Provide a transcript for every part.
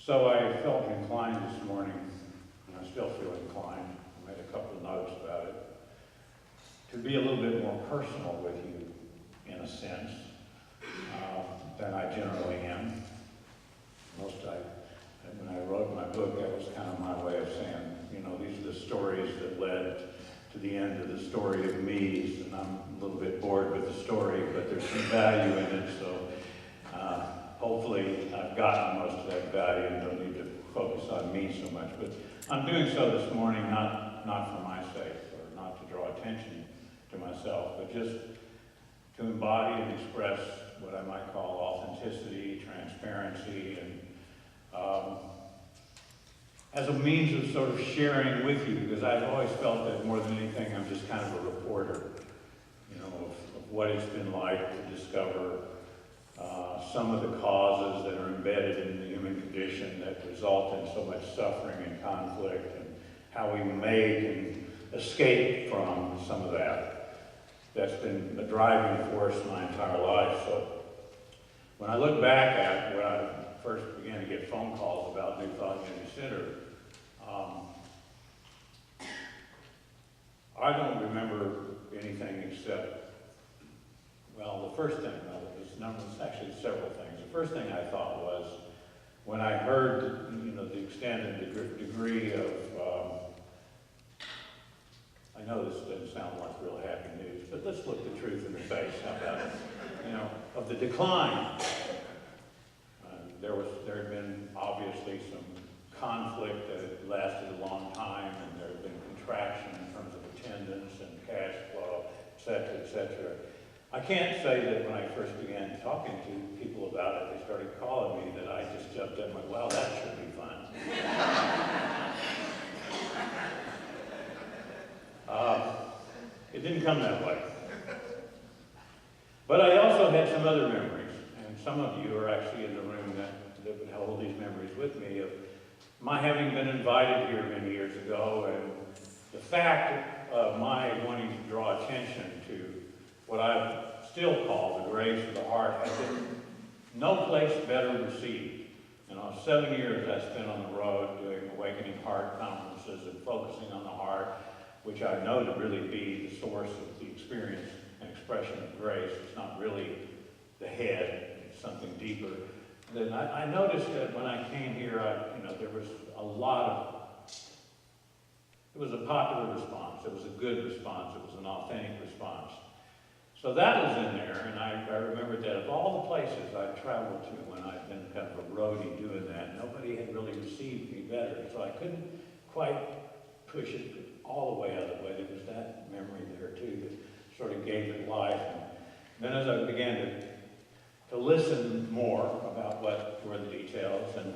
So I felt inclined this morning, and I still feel inclined, I made a couple of notes about it, to be a little bit more personal with you, in a sense, than I generally am. When I wrote my book, that was kind of my way of saying, you know, these are the stories that led to the end of the story of me, and I'm a little bit bored with the story, but there's some value in it, so hopefully I've gotten most of that value and don't need to focus on me so much. But I'm doing so this morning not for my sake, or not to draw attention to myself, but just to embody and express what I might call authenticity, transparency, and as a means of sort of sharing with you, because I've always felt that more than anything, I'm just kind of a reporter, you know, of what it's been like to discover some of the causes that are embedded in the human condition that result in so much suffering and conflict, and how we make and escape from some of that. That's been a driving force my entire life. So when I look back at when I first began to get phone calls about New Thought Unity Center, I don't remember anything except, well, the first thing, there's actually several things. The first thing I thought was, when I heard, you know, the extent and degree of, I know this doesn't sound like real happy news, but let's look the truth in the face, how about it? You know, of the decline. There had been obviously some conflict that had lasted a long time, and there had been contraction in terms of attendance and cash flow, et cetera, et cetera. I can't say that when I first began talking to people about it, they started calling me, that I just jumped up and went, well, that should be fun. It didn't come that way. But I also had some other memories, and some of you are actually in the room that would hold these memories with me, of my having been invited here many years ago, and the fact of my wanting to draw attention to what I still call the grace of the heart has been no place better received. You know, 7 years I spent on the road doing Awakening Heart conferences and focusing on the heart, which I know to really be the source of the experience and expression of grace. It's not really the head, it's something deeper. Then I noticed that when I came here, there was a lot of, it was a popular response, it was a good response, it was an authentic response. So that was in there, and I remembered that of all the places I've traveled to when I've been kind of a roadie doing that, nobody had really received me better. So I couldn't quite push it all the way out of the way. There was that memory there too that sort of gave it life. And then as I began to listen more about what were the details and,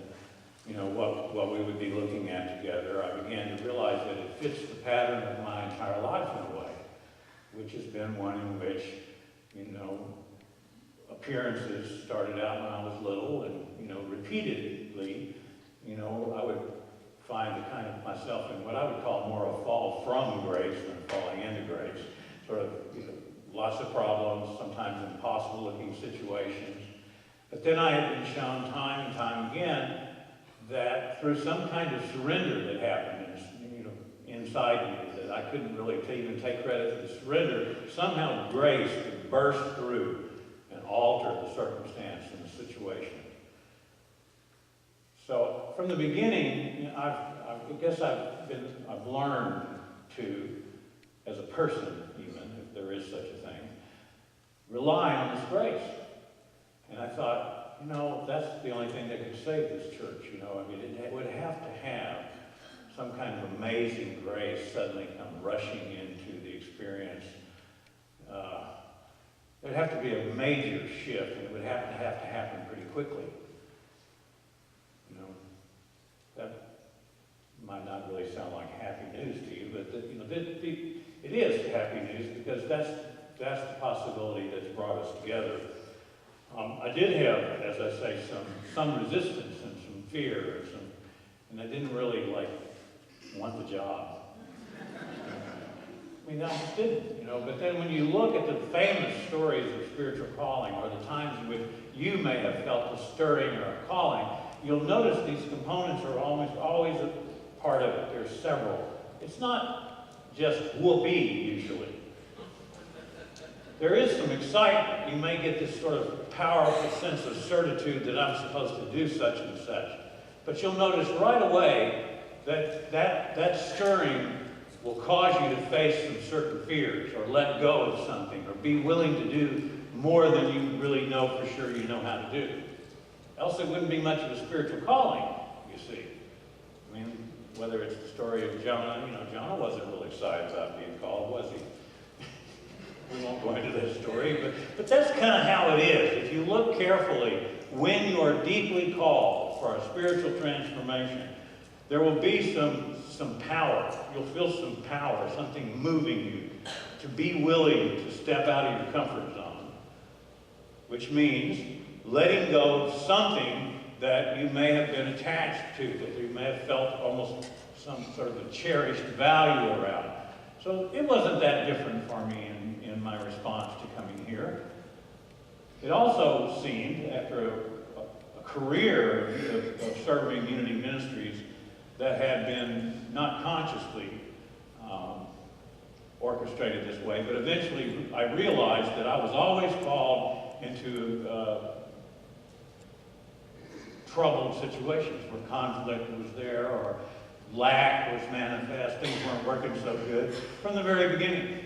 you know, what we would be looking at together, I began to realize that it fits the pattern of my entire life in a way, which has been one in which, you know, appearances started out when I was little, and, you know, repeatedly, you know, I would find the kind of myself in what I would call more a fall from grace than falling into grace. Sort of, you know, lots of problems, sometimes impossible looking situations. But then I had been shown time and time again that through some kind of surrender that happened, you know, inside me, that I couldn't really even take credit for the surrender, somehow grace could burst through and alter the circumstance and the situation. So from the beginning, you know, I guess I've learned to, as a person even, if there is such a thing, rely on this grace. And I thought, you know, that's the only thing that could save this church. You know, I mean, it would have to have some kind of amazing grace suddenly come rushing into the experience. There'd have to be a major shift, and it would have to happen pretty quickly. You know, that might not really sound like happy news to you, but you know, it is happy news, because that's the possibility that's brought us together. I did have, as I say, some resistance and some fear, and I didn't really want the job. I mean, I just didn't, you know. But then when you look at the famous stories of spiritual calling, or the times in which you may have felt a stirring or a calling, you'll notice these components are almost always a part of it. There's several. It's not just whoopee, usually. There is some excitement. You may get this sort of powerful sense of certitude that I'm supposed to do such and such. But you'll notice right away that stirring will cause you to face some certain fears, or let go of something, or be willing to do more than you really know for sure you know how to do. Else it wouldn't be much of a spiritual calling, you see. I mean, whether it's the story of Jonah, Jonah wasn't real excited about being called, was he? We won't go into that story, but that's kind of how it is. If you look carefully, when you are deeply called for a spiritual transformation, there will be some power. You'll feel some power, something moving you to be willing to step out of your comfort zone, which means letting go of something that you may have been attached to, that you may have felt almost some sort of a cherished value around. So it wasn't that different for me in my response to coming here. It also seemed, after a career of serving Unity Ministries that had been not consciously orchestrated this way, but eventually I realized that I was always called into troubled situations where conflict was there, or lack was manifest, things weren't working so good from the very beginning.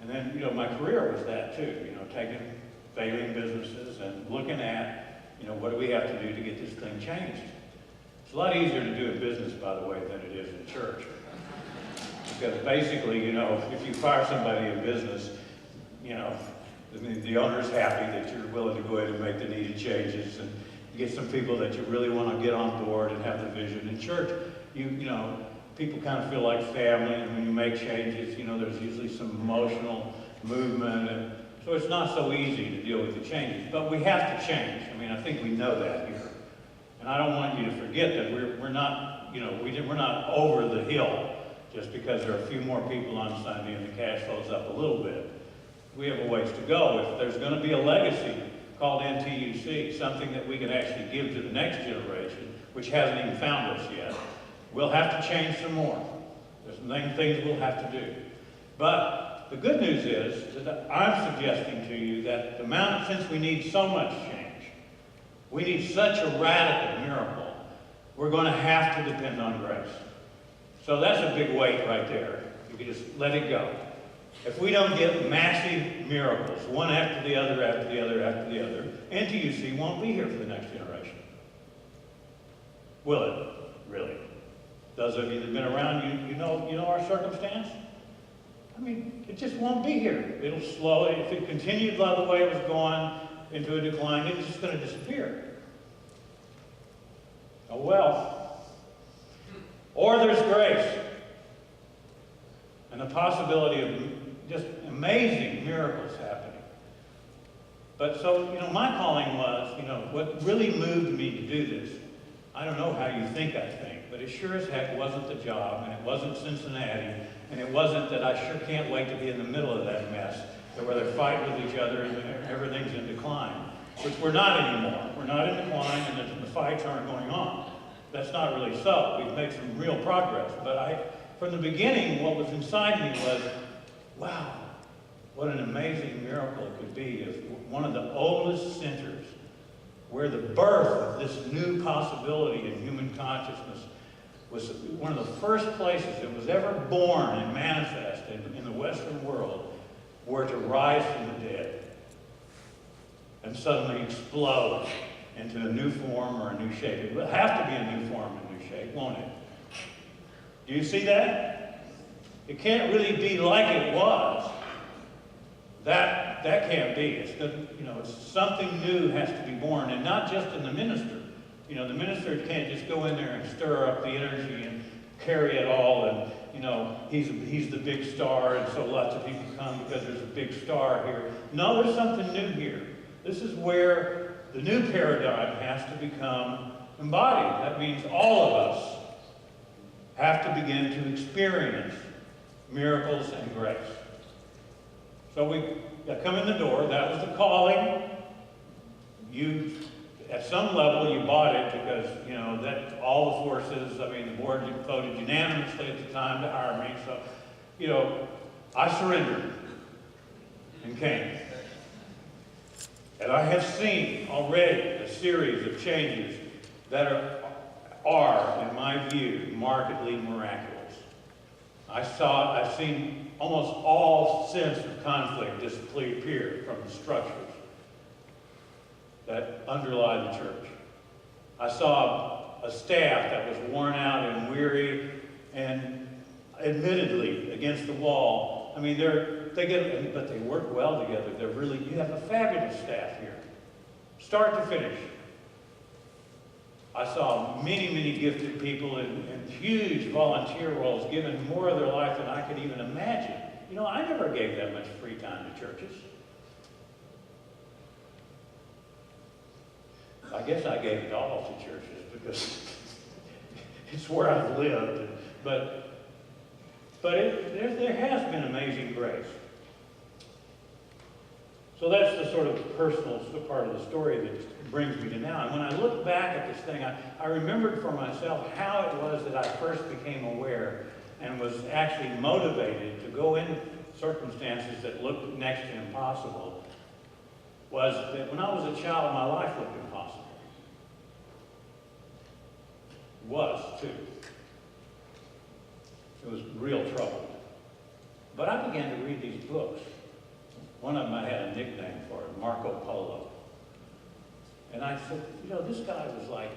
And then, my career was that too, taking failing businesses and looking at, what do we have to do to get this thing changed? It's a lot easier to do in business, by the way, than it is in church. Because basically, if you fire somebody in business, the owner's happy that you're willing to go ahead and make the needed changes, and get some people that you really want to get on board and have the vision. In church, people kind of feel like family, and when you make changes, there's usually some emotional movement, and so it's not so easy to deal with the changes. But we have to change. I think we know that here. And I don't want you to forget that we're not, we're not over the hill just because there are a few more people on Sunday and the cash flow's up a little bit. We have a ways to go. If there's going to be a legacy called NTUC, something that we can actually give to the next generation, which hasn't even found us yet, we'll have to change some more. There's some things we'll have to do. But the good news is that I'm suggesting to you that since we need so much change, we need such a radical miracle, we're going to have to depend on grace. So that's a big weight right there. You can just let it go. If we don't get massive miracles, one after the other, after the other, after the other, NTUC won't be here for the next generation. Will it? Really? Those of you that have been around, you know our circumstance? It just won't be here. It'll slowly, if it continued the way it was going into a decline, it's just going to disappear. Oh well. Or there's grace and the possibility of just amazing miracles happening. But so, my calling was, what really moved me to do this, I don't know how you think I think, but it sure as heck wasn't the job, and it wasn't Cincinnati, and it wasn't that I sure can't wait to be in the middle of that mess, where they're fighting with each other and everything's in decline, which we're not anymore. We're not in decline, and the fights aren't going on. That's not really so. We've made some real progress, but from the beginning, what was inside me was, wow, what an amazing miracle it could be if one of the oldest centers, where the birth of this new possibility in human consciousness was one of the first places it was ever born and manifested in the Western world, were to rise from the dead and suddenly explode into a new form or a new shape. It will have to be a new form and new shape, won't it? Do you see that? It can't really be like it was. That can't be. It's something new has to be born, and not just in the minister. The minister can't just go in there and stir up the energy and carry it all, and he's the big star, and so lots of people come because there's a big star here. No, there's something new here. This is where the new paradigm has to become embodied. That means all of us have to begin to experience miracles and grace. So we come in the door. That was the calling. You at some level you bought it because, you know, that all the forces, I mean, the board voted unanimously at the time to hire me. So, you know, I surrendered and came. And I have seen already a series of changes that are, in my view, markedly miraculous. I've seen almost all sense of conflict disappear from the structures that underlie the church. I saw a staff that was worn out and weary and admittedly against the wall. I mean, but they work well together. You have a fabulous staff here, start to finish. I saw many, many gifted people in huge volunteer roles giving more of their life than I could even imagine. You know, I never gave that much free time to churches. I guess I gave it all to churches because it's where I've lived. But there has been amazing grace. So that's the sort of personal part of the story that brings me to now. And when I look back at this thing, I remembered for myself how it was that I first became aware and was actually motivated to go in circumstances that looked next to impossible. Was that when I was a child, my life looked impossible. It was, too. It was real trouble. But I began to read these books. One of them I had a nickname for it, Marco Polo. And I said, you know, this guy was like,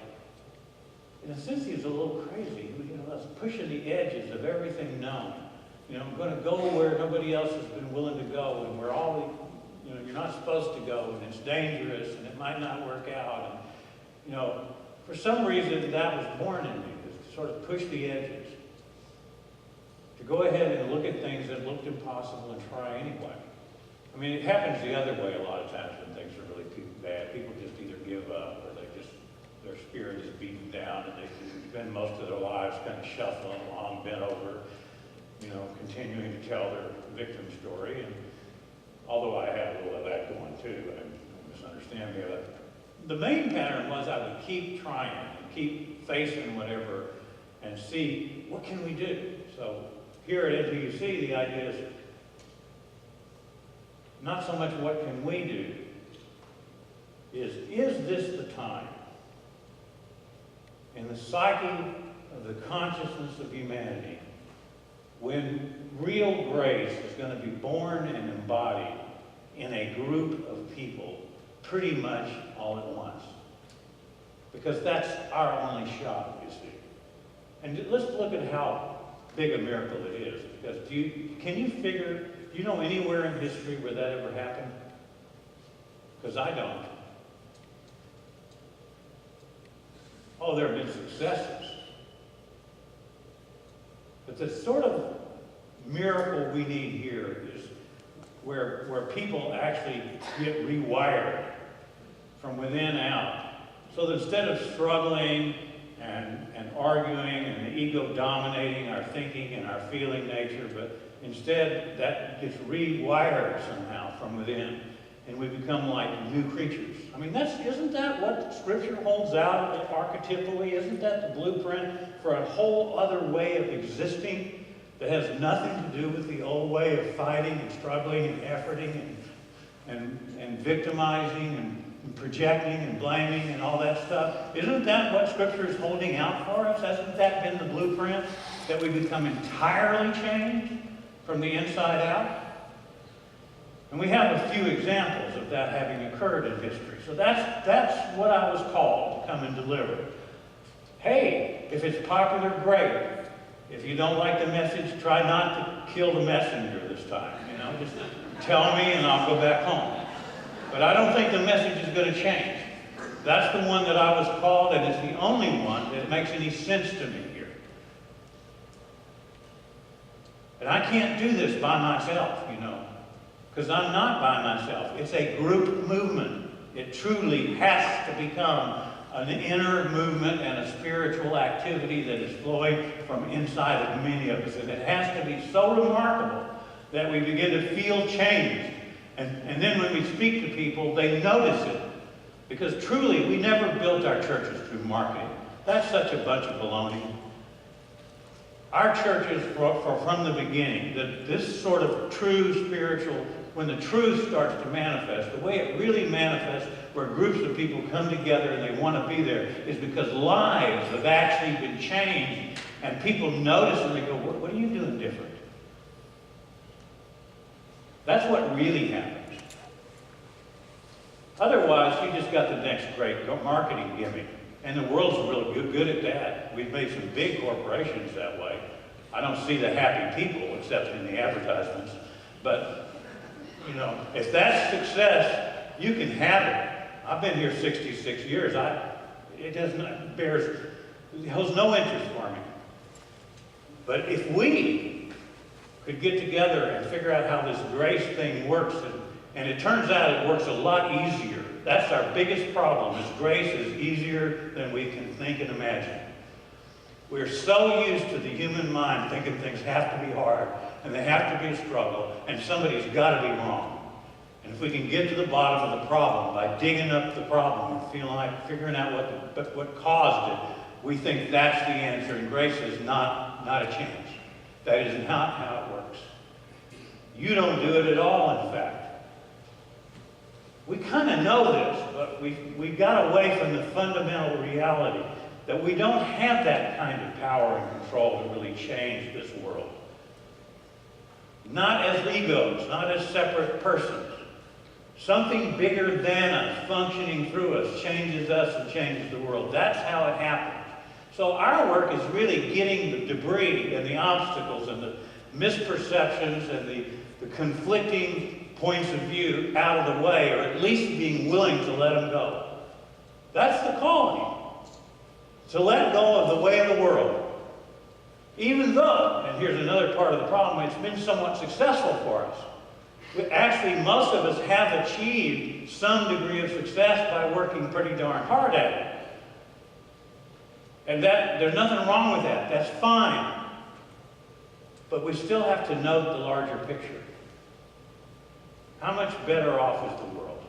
in a sense, he was a little crazy. You know, was pushing the edges of everything known. You know, I'm going to go where nobody else has been willing to go, and where you're not supposed to go, and it's dangerous, and it might not work out. And, you know, for some reason, that was born in me, to sort of push the edges. To go ahead and look at things that looked impossible and try anyway. I mean, it happens the other way a lot of times when things are really bad. People just either give up or their spirit is beaten down and they spend most of their lives kind of shuffling along, bent over, you know, continuing to tell their victim story. And although I had a little of that going too, don't misunderstand me. The main pattern was I would keep trying and keep facing whatever and see what can we do. So here at NPUC, the idea is not so much what can we do, is this the time in the psyche of the consciousness of humanity when real grace is going to be born and embodied in a group of people pretty much all at once? Because that's our only shot, you see. And let's look at how big a miracle it is. Because do you know anywhere in history where that ever happened? Because I don't. Oh, there have been successes. But the sort of miracle we need here is where people actually get rewired from within out. So that instead of struggling and arguing and the ego dominating our thinking and our feeling nature, but instead that gets rewired somehow from within, and we become like new creatures. I mean, isn't that what Scripture holds out archetypally? Isn't that the blueprint for a whole other way of existing that has nothing to do with the old way of fighting and struggling and efforting and victimizing and projecting and blaming and all that stuff? Isn't that what Scripture is holding out for us? Hasn't that been the blueprint, that we become entirely changed from the inside out? And we have a few examples of that having occurred in history. So that's what I was called to come and deliver. Hey, if it's popular, great. If you don't like the message, try not to kill the messenger this time. You know, just tell me and I'll go back home. But I don't think the message is going to change. That's the one that I was called, and it's the only one that makes any sense to me here. And I can't do this by myself, you know, because I'm not by myself. It's a group movement. It truly has to become an inner movement and a spiritual activity that is flowing from inside of many of us. And it has to be so remarkable that we begin to feel changed. And then when we speak to people, they notice it. Because truly, we never built our churches through marketing. That's such a bunch of baloney. Our churches, from the beginning, this sort of true spiritual, when the truth starts to manifest, the way it really manifests, where groups of people come together and they want to be there, is because lives have actually been changed, and people notice and they go, what are you doing different? That's what really happens. Otherwise, you just got the next great marketing gimmick. And the world's really good at that. We've made some big corporations that way. I don't see the happy people except in the advertisements. But, you know, if that's success, you can have it. I've been here 66 years. It holds no interest for me. But if we could get together and figure out how this grace thing works, and it turns out it works a lot easier. That's our biggest problem, is grace is easier than we can think and imagine. We're so used to the human mind thinking things have to be hard, and they have to be a struggle, and somebody's got to be wrong. And if we can get to the bottom of the problem by digging up the problem and figuring out what caused it, we think that's the answer, and grace is not a chance. That is not how it works. You don't do it at all, in fact. We kind of know this, but we got away from the fundamental reality that we don't have that kind of power and control to really change this world. Not as egos, not as separate persons. Something bigger than us, functioning through us, changes us and changes the world. That's how it happens. So our work is really getting the debris and the obstacles and the misperceptions and the conflicting points of view out of the way, or at least being willing to let them go. That's the calling. To let go of the way of the world. Even though, and here's another part of the problem, it's been somewhat successful for us. Actually, most of us have achieved some degree of success by working pretty darn hard at it. And there's nothing wrong with that. That's fine. But we still have to note the larger picture. How much better off is the world?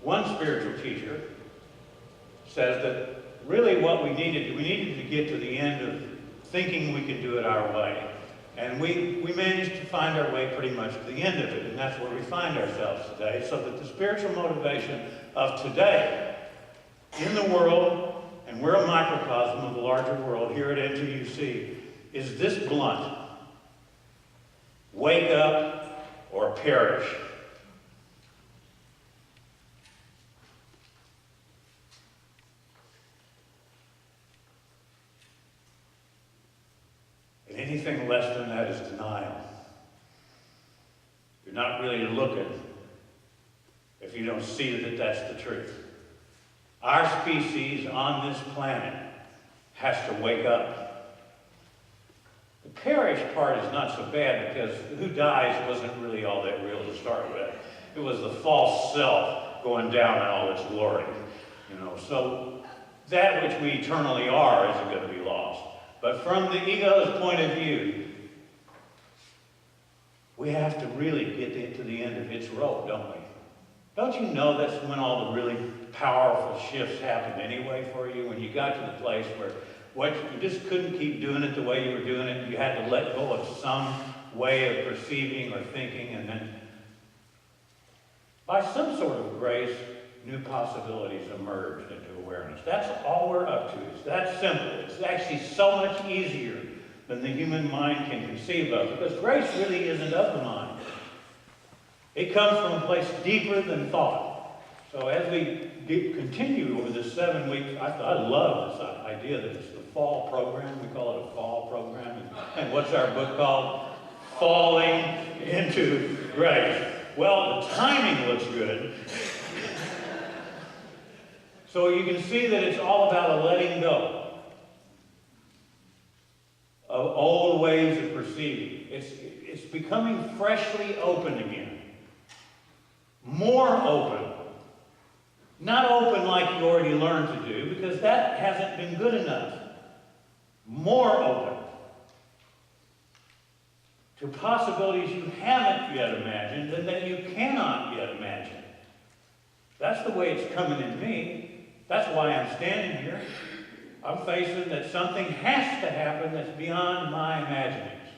One spiritual teacher says that really what we needed to get to the end of thinking we could do it our way. And we managed to find our way pretty much to the end of it, and that's where we find ourselves today, so that the spiritual motivation of today in the world, and we're a microcosm of the larger world here at NTUC, is this blunt. Wake up or perish. And anything less than that is denial. You're not really looking if you don't see that that's the truth. Our species on this planet has to wake up. The perish part is not so bad because who dies wasn't really all that real to start with. It was the false self going down in all its glory. So that which we eternally are isn't going to be lost. But from the ego's point of view, we have to really get to the end of its rope, don't we? Don't you know that's when all the really powerful shifts happened anyway for you? When you got to the place where you just couldn't keep doing it the way you were doing it. You had to let go of some way of perceiving or thinking, and then by some sort of grace, new possibilities emerged into awareness. That's all we're up to. It's that simple. It's actually so much easier than the human mind can conceive of, because grace really isn't of the mind. It comes from a place deeper than thought. So as we continue over the 7 weeks, I love this idea that it's the fall program. We call it a fall program. And what's our book called? Falling into Grace. Well, the timing looks good. So you can see that it's all about a letting go of old ways of perceiving. It's becoming freshly open again. More open. Not open like you already learned to do, because that hasn't been good enough. More open to possibilities you haven't yet imagined and that you cannot yet imagine. That's the way it's coming in me. That's why I'm standing here. I'm facing that something has to happen that's beyond my imaginings.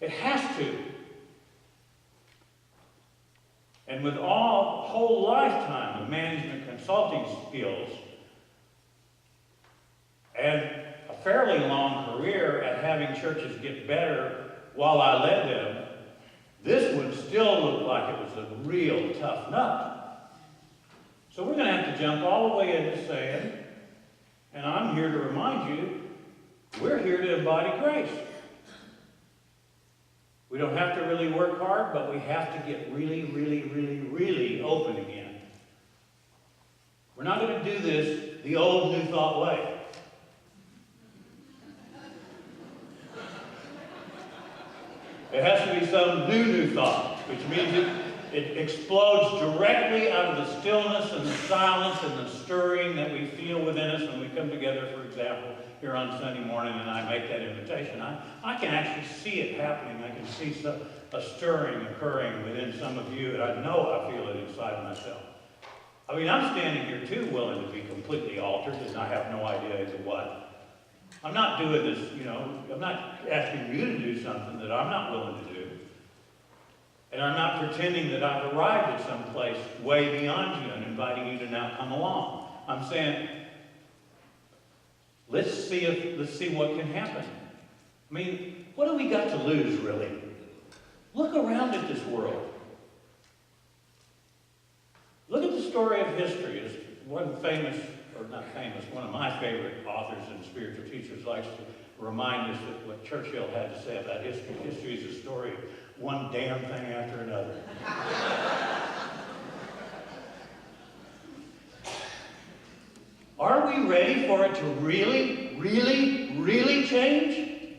It has to. And with all whole lifetime of management consulting skills and a fairly long career at having churches get better while I led them, this would still look like it was a real tough nut. So we're going to have to jump all the way into saying, and I'm here to remind you, we're here to embody grace. We don't have to really work hard, but we have to get really, really, really, really open again. We're not going to do this the old New Thought way. It has to be some new thought, which means it explodes directly out of the stillness and the silence and the stirring that we feel within us when we come together, for example, here on Sunday morning and I make that invitation. I can actually see it happening. I can see a stirring occurring within some of you, and I know I feel it inside myself. I mean, I'm standing here too willing to be completely altered, and I have no idea as to what. I'm not doing this, I'm not asking you to do something that I'm not willing to do. And I'm not pretending that I've arrived at some place way beyond you and inviting you to now come along. I'm saying, let's see what can happen. I mean, what do we got to lose, really? Look around at this world. Look at the story of history. As one of my favorite authors and spiritual teachers likes to remind us of what Churchill had to say about history. History is a story of one damn thing after another. Are we ready for it to really, really, really change?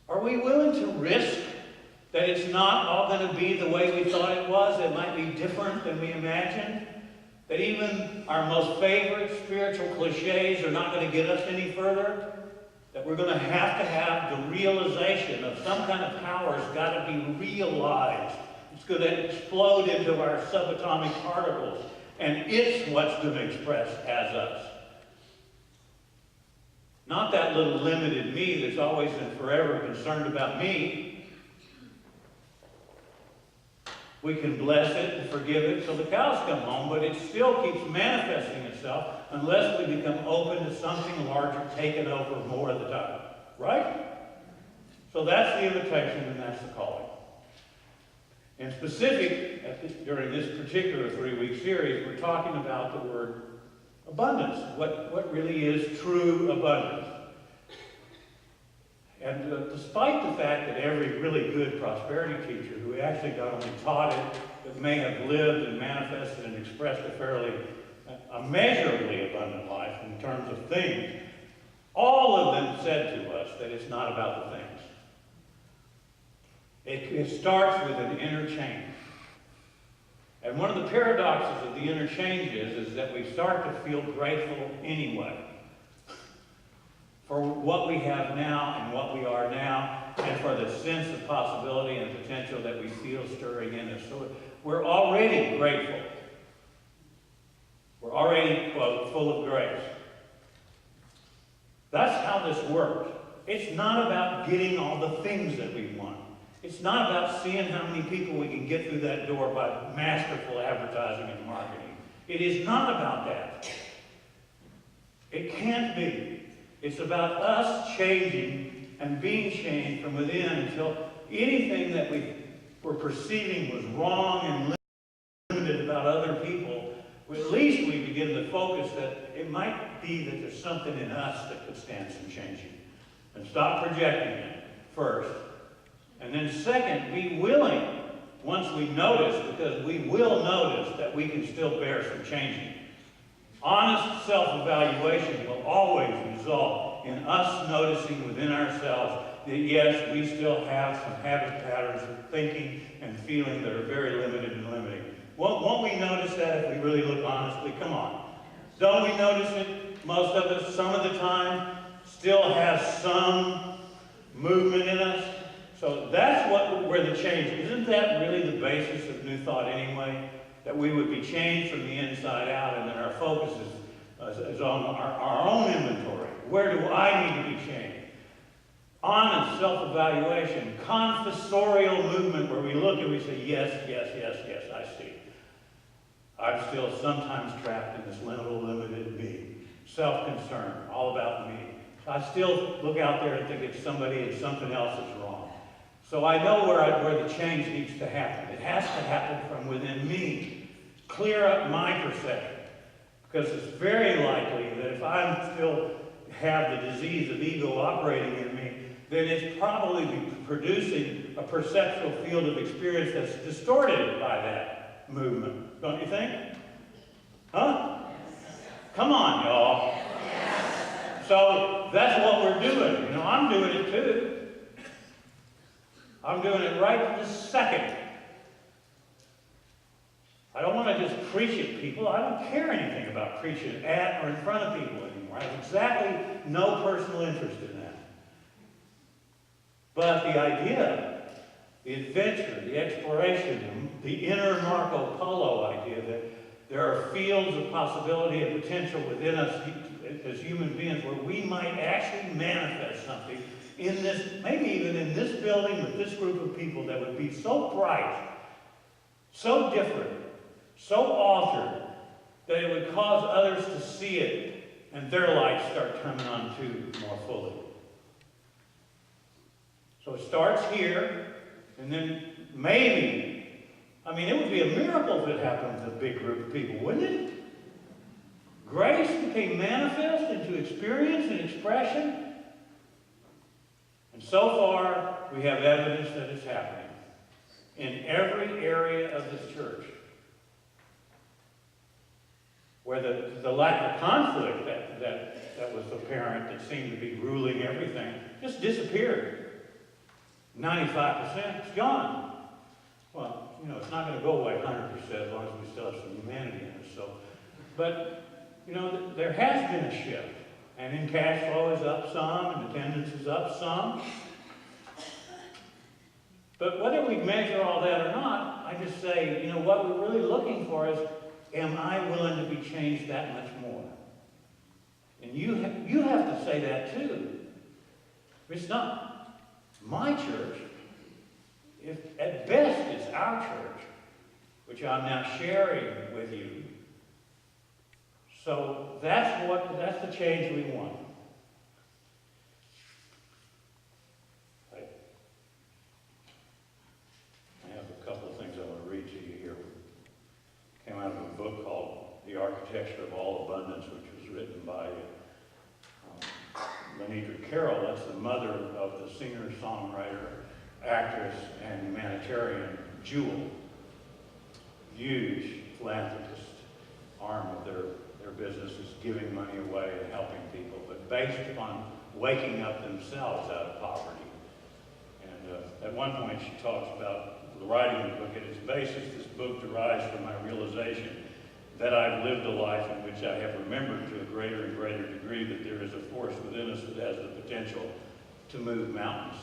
Are we willing to risk that it's not all going to be the way we thought it was? It might be different than we imagined? That even our most favorite spiritual cliches are not going to get us any further? That we're going to have the realization of some kind of power has got to be realized. It's going to explode into our subatomic particles, and it's what's going to express as us. Not that little limited me that's always and forever concerned about me. We can bless it and forgive it till the cows come home, but it still keeps manifesting itself unless we become open to something larger taking over more of the time. Right? So that's the invitation and that's the calling. In specific, during this particular 3-week series, we're talking about the word abundance. What really is true abundance? And despite the fact that every really good prosperity teacher who actually not only taught it, but may have lived and manifested and expressed a measurably abundant life in terms of things, all of them said to us that it's not about the things. It starts with an interchange. And one of the paradoxes of the interchange is that we start to feel grateful anyway for what we have now and what we are now, and for the sense of possibility and potential that we feel stirring in us. So we're already grateful. We're already, quote, full of grace. That's how this works. It's not about getting all the things that we want. It's not about seeing how many people we can get through that door by masterful advertising and marketing. It is not about that. It can't be. It's about us changing and being changed from within until anything that we were perceiving was wrong and limited about other people, at least we begin to focus that it might be that there's something in us that could stand some changing. And stop projecting it first. And then second, be willing, once we notice, because we will notice that we can still bear some changing. Honest self-evaluation will always result in us noticing within ourselves that yes, we still have some habit patterns of thinking and feeling that are very limited and limiting. Won't we notice that if we really look honestly? Come on. Don't we notice it? Most of us, some of the time, still has some movement in us. So that's where the change is. Isn't that really the basis of New Thought anyway? that we would be changed from the inside out, and that our focus is on our own inventory. Where do I need to be changed? Honest self-evaluation, confessorial movement where we look and we say, yes, yes, yes, yes, I see. I'm still sometimes trapped in this little limited me. Self-concern, all about me. I still look out there and think it's somebody and something else is wrong. So I know where the change needs to happen. It has to happen from within me. Clear up my perception. Because it's very likely that if I still have the disease of ego operating in me, then it's probably producing a perceptual field of experience that's distorted by that movement. Don't you think? Huh? Come on, y'all. So that's what we're doing. You know, I'm doing it too. I'm doing it right this second. I don't want to just preach at people. I don't care anything about preaching at or in front of people anymore. I have exactly no personal interest in that. But the idea, the adventure, the exploration, the inner Marco Polo idea that there are fields of possibility and potential within us as human beings where we might actually manifest something in this, maybe even in this building with this group of people that would be so bright, so different, so altered, that it would cause others to see it and their lights start coming on too more fully. So it starts here, and then maybe, I mean, it would be a miracle if it happened with a big group of people, wouldn't it? Grace became manifest into experience and expression. And so far, we have evidence that it's happening in every area of this church. Where the lack of conflict that was apparent, that seemed to be ruling everything, just disappeared. 95% is gone. Well, you know, it's not going to go away 100% as long as we still have some humanity in us. So, but, you know, there has been a shift. And in cash flow is up some, and attendance is up some. But whether we measure all that or not, I just say, you know, what we're really looking for is, am I willing to be changed that much more? And you have to say that too. It's not my church. If at best it's our church, which I'm now sharing with you. So that's the change we want. I have a couple of things I want to read to you here. Came out of a book called The Architecture of All Abundance, which was written by Lenidra Carroll. That's the mother of the singer, songwriter, actress, and humanitarian Jewel. Huge philanthropist arm of their business is giving money away and helping people, but based upon waking up themselves out of poverty. And at one point she talks about the writing of the book. At its basis, this book derives from my realization that I've lived a life in which I have remembered to a greater and greater degree that there is a force within us that has the potential to move mountains.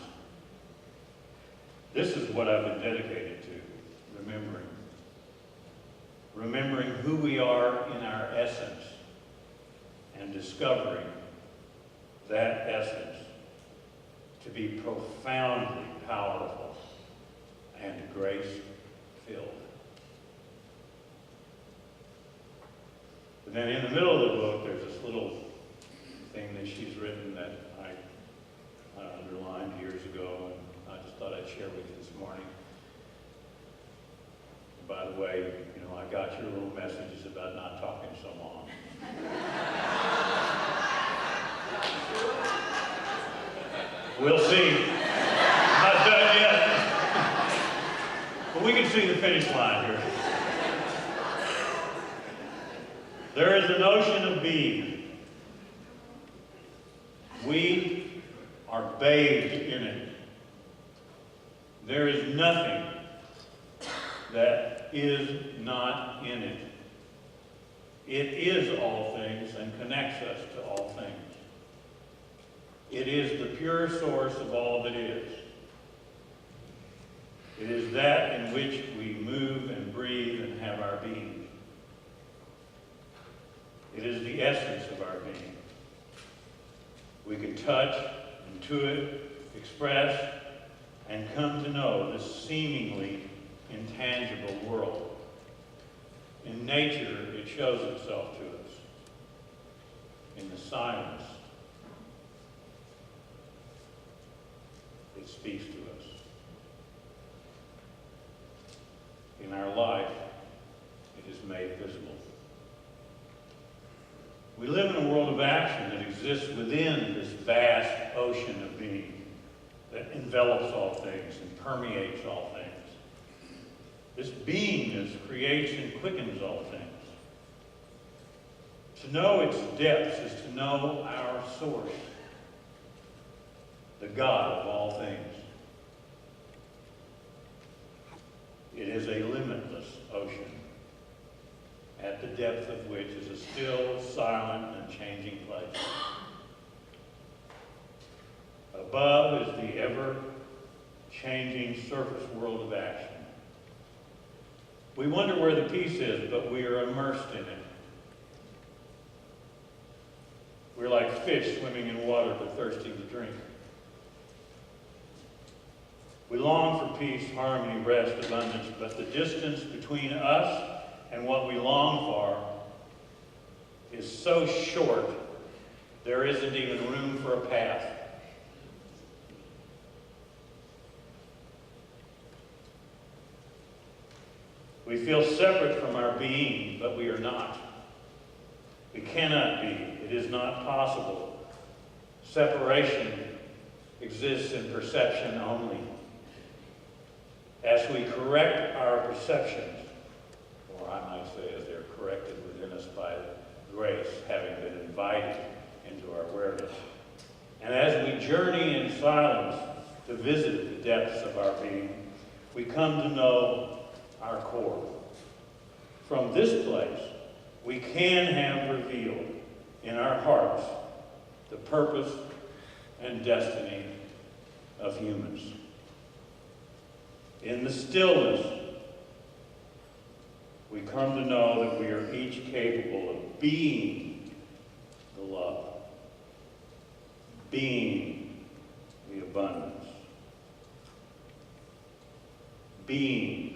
This is what I've been dedicated to, remembering. Remembering who we are in our essence and discovering that essence to be profoundly powerful and grace-filled. But then in the middle of the book, there's this little thing that she's written that I underlined years ago, and I just thought I'd share with you this morning. And by the way, you know, I got your little messages about not talking so long. We'll see. Not done yet. But we can see the finish line here. There is an ocean of being. We are bathed in it. There is nothing that is not in it. It is all things and connects us to all things. It is the pure source of all that is. It is that in which we move and breathe and didn't have our being. It is the essence of our being. We can touch, intuit, express, and come to know this seemingly intangible world. In nature, it shows itself to us. In the silence, it speaks to us. In our life, it is made visible. We live in a world of action that exists within this vast ocean of being that envelops all things and permeates all things. This beingness creates and quickens all things. To know its depths is to know our source, the God of all things. It is a limitless ocean, at the depth of which is a still, silent, and changing place. Above is the ever-changing surface world of action. We wonder where the peace is, but we are immersed in it. We're like fish swimming in water but thirsty to drink. We long for peace, harmony, rest, abundance, but the distance between us and what we long for is so short, there isn't even room for a path. We feel separate from our being, but we are not. We cannot be. It is not possible. Separation exists in perception only. As we correct our perceptions, or I might say as they're corrected within us by grace, having been invited into our awareness, and as we journey in silence to visit the depths of our being, we come to know our core. From this place, we can have revealed in our hearts the purpose and destiny of humans. In the stillness, we come to know that we are each capable of being the love, being the abundance, being